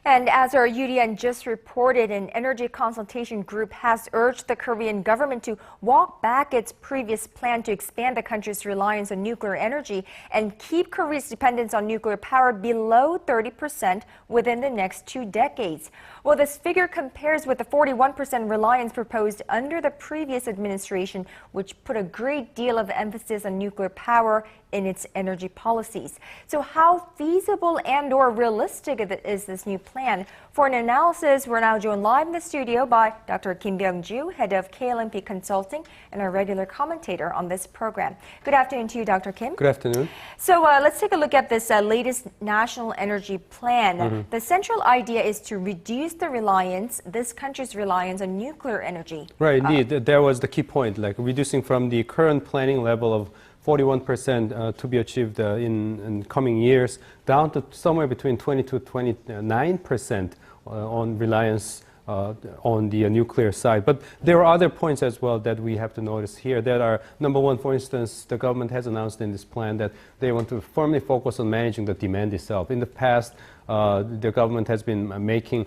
And as our UDN just reported, an energy consultation group has urged the Korean government to walk back its previous plan to expand the country's reliance on nuclear energy and keep Korea's dependence on nuclear power below 30% within the next 2 decades. Well, this figure compares with the 41% reliance proposed under the previous administration, which put a great deal of emphasis on nuclear power in its energy policies. So how feasible and/or realistic is this new plan? For an analysis, we're now joined live in the studio by Dr. Byoung-joo, head of KLMP Consulting and our regular commentator on this program. Good afternoon to you, Dr. Kim. Good afternoon. So let's take a look at this latest national energy plan. The central idea is to reduce this country's reliance on nuclear energy. Right, indeed. That was the key point, like reducing from the current planning level of 41% to be achieved in coming years, down to somewhere between 20 to 29% on reliance on the nuclear side. But there are other points as well that we have to notice here that are, number one, for instance, the government has announced in this plan that they want to firmly focus on managing the demand itself. In the past, the government has been maintaining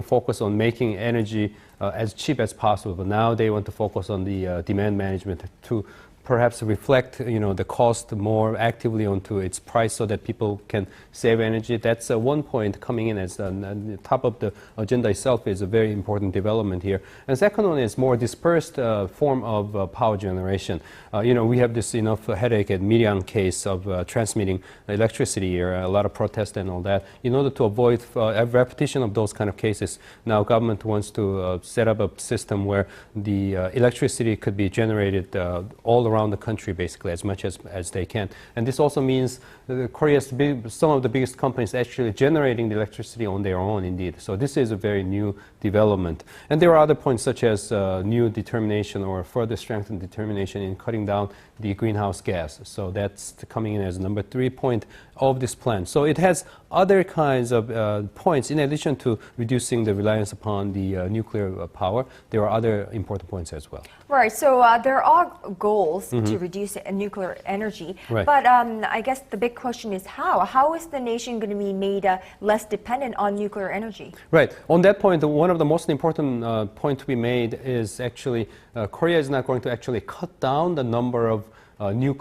focus on making energy as cheap as possible, but now they want to focus on the demand management to perhaps reflect, the cost more actively onto its price so that people can save energy. That's one point coming in as the top of the agenda itself is a very important development here. And second one is more dispersed form of power generation. We have this enough headache at Arirang case of transmitting electricity here, a lot of protest and all that. In order to avoid a repetition of those kind of cases, now government wants to set up a system where the electricity could be generated all around the country, basically, as much as they can. And this also means some of the biggest companies actually generating the electricity on their own, indeed. So this is a very new development. And there are other points such as new determination or further strengthened determination in cutting down the greenhouse gas. So that's coming in as number 3 point of this plan. So it has other kinds of points in addition to reducing the reliance upon the nuclear power. There are other important points as well. Right. So there are goals to reduce nuclear energy. Right. But I guess the big question is how? How is the nation going to be made less dependent on nuclear energy? Right. On that point, one of the most important point to be made is actually Korea is not going to actually cut down the number of new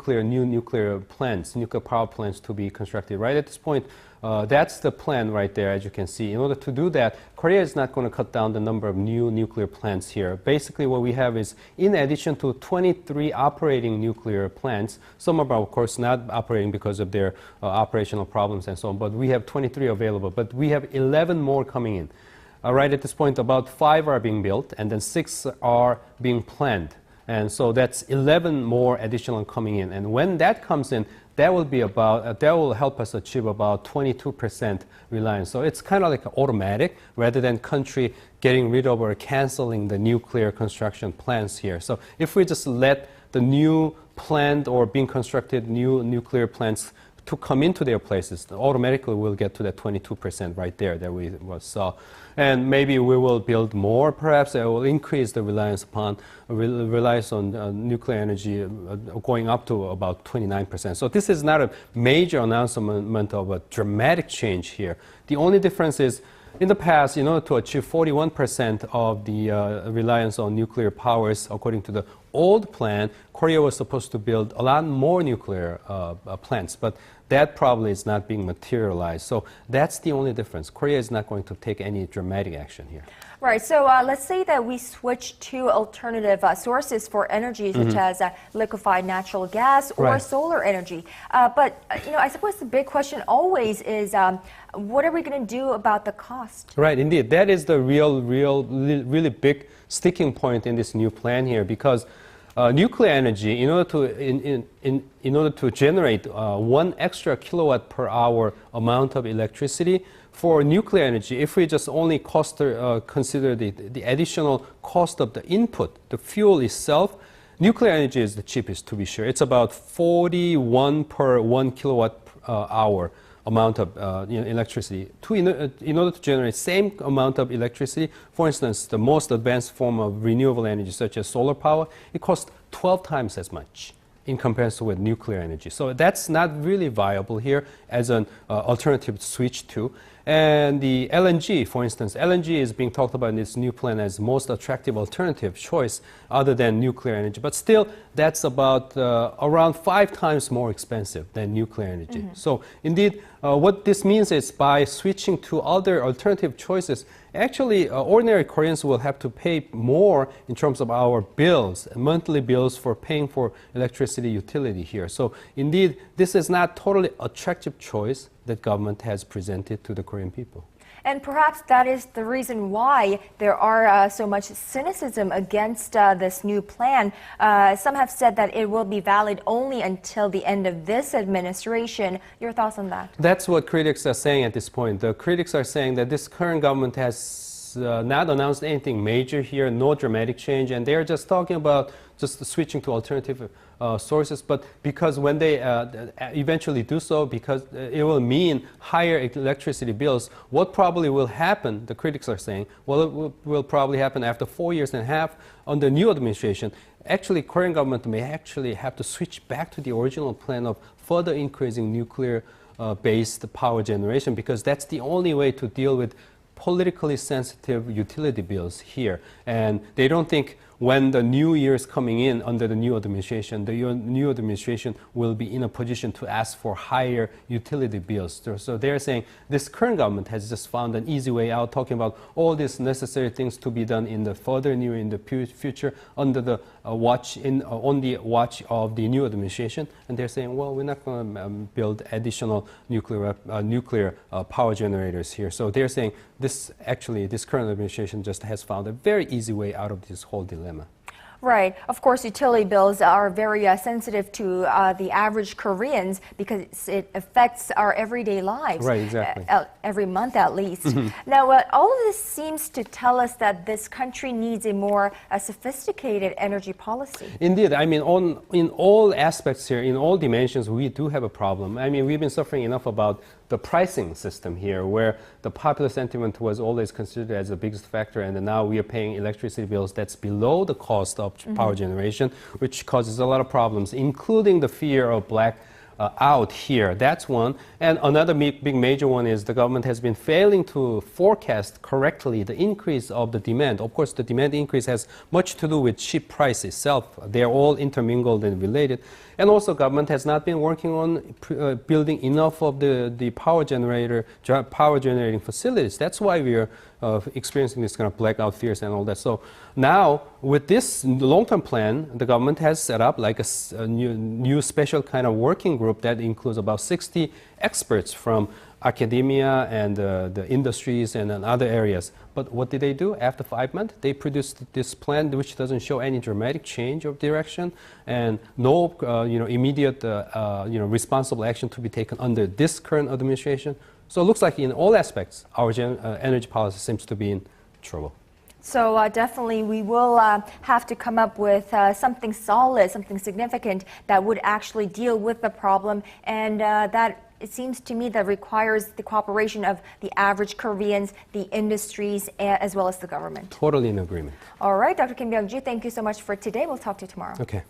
nuclear power plants to be constructed. Right at this point, that's the plan right there, as you can see. In order to do that, Korea is not going to cut down the number of new nuclear plants here. Basically, what we have is, in addition to 23 operating nuclear plants, some are, of course, not operating because of their operational problems and so on, but we have 23 available. But we have 11 more coming in. Right at this point, about 5 are being built, and then 6 are being planned. And so that's 11 more additional coming in. And when that comes in, that will help us achieve about 22% reliance. So it's kind of like automatic rather than country getting rid of or canceling the nuclear construction plans here. So if we just let the new planned or being constructed new nuclear plants to come into their places, automatically we'll get to that 22% right there that we saw. And maybe we will build more, perhaps it will increase the reliance on nuclear energy going up to about 29%. So this is not a major announcement of a dramatic change here. The only difference is, in the past, in order to achieve 41% of the reliance on nuclear powers, according to the old plan, Korea was supposed to build a lot more nuclear plants, but that probably is not being materialized. So that's the only difference. Korea is not going to take any dramatic action here. Right. So let's say that we switch to alternative sources for energy, such as liquefied natural gas or solar energy. But I suppose the big question always is, what are we going to do about the cost? Right. Indeed, that is the really big sticking point in this new plan here, because nuclear energy, in order to generate 1 extra kilowatt per hour amount of electricity, for nuclear energy, if we just only consider the additional cost of the input, the fuel itself, nuclear energy is the cheapest, to be sure. It's about 41 per 1 kilowatt hour amount of electricity. In order to generate same amount of electricity, for instance, the most advanced form of renewable energy, such as solar power, it costs 12 times as much. in comparison with nuclear energy. So that's not really viable here as an alternative to switch to. And the LNG, for instance, LNG is being talked about in this new plan as most attractive alternative choice other than nuclear energy. But still, that's about around 5 times more expensive than nuclear energy. So indeed, what this means is by switching to other alternative choices, actually, ordinary Koreans will have to pay more in terms of our bills, monthly bills for paying for electricity utility here. So indeed, this is not totally attractive choice that government has presented to the Korean people. And perhaps that is the reason why there are so much cynicism against this new plan. Some have said that it will be valid only until the end of this administration. Your thoughts on that? That's what critics are saying at this point. The critics are saying that this current government has not announced anything major here, no dramatic change, and they're just talking about just switching to alternative sources. But because when they eventually do so, because it will mean higher electricity bills, what probably will happen, the critics are saying, well, it will probably happen after 4.5 years under new administration. Actually, Korean government may actually have to switch back to the original plan of further increasing nuclear-based power generation, because that's the only way to deal with politically sensitive utility bills here. And they don't think when the new year is coming in under the new administration, the new administration will be in a position to ask for higher utility bills. So they're saying this current government has just found an easy way out, talking about all these necessary things to be done in the further new in the future under the on the watch of the new administration. And they're saying, well, we're not going to build additional nuclear power generators here. So they're saying this current administration just has found a very easy way out of this whole dilemma. Right. Of course, utility bills are very sensitive to the average Koreans because it affects our everyday lives. Right, exactly. Every month at least. Now, all of this seems to tell us that this country needs a more sophisticated energy policy. Indeed. I mean, in all aspects here, in all dimensions, we do have a problem. I mean, we've been suffering enough about the pricing system here, where the popular sentiment was always considered as the biggest factor, and now we are paying electricity bills that's below the cost of power generation, which causes a lot of problems, including the fear of black out here. That's one. And another big major one is the government has been failing to forecast correctly the increase of the demand. Of course, the demand increase has much to do with chip price itself. They're all intermingled and related. And also, government has not been working on building enough of the power generating facilities. That's why we are experiencing this kind of blackout fears and all that. So now, with this long-term plan, the government has set up like a new special kind of working group that includes about 60 experts from academia and the industries and other areas. But what did they do? After 5 months, they produced this plan which doesn't show any dramatic change of direction and no immediate responsible action to be taken under this current administration. So it looks like in all aspects, our energy policy seems to be in trouble. So definitely we will have to come up with something solid, something significant that would actually deal with the problem, and that it seems to me that requires the cooperation of the average Koreans, the industries, as well as the government. Totally in agreement. All right, Dr. Kim Byoung-joo, thank you so much for today. We'll talk to you tomorrow. Okay.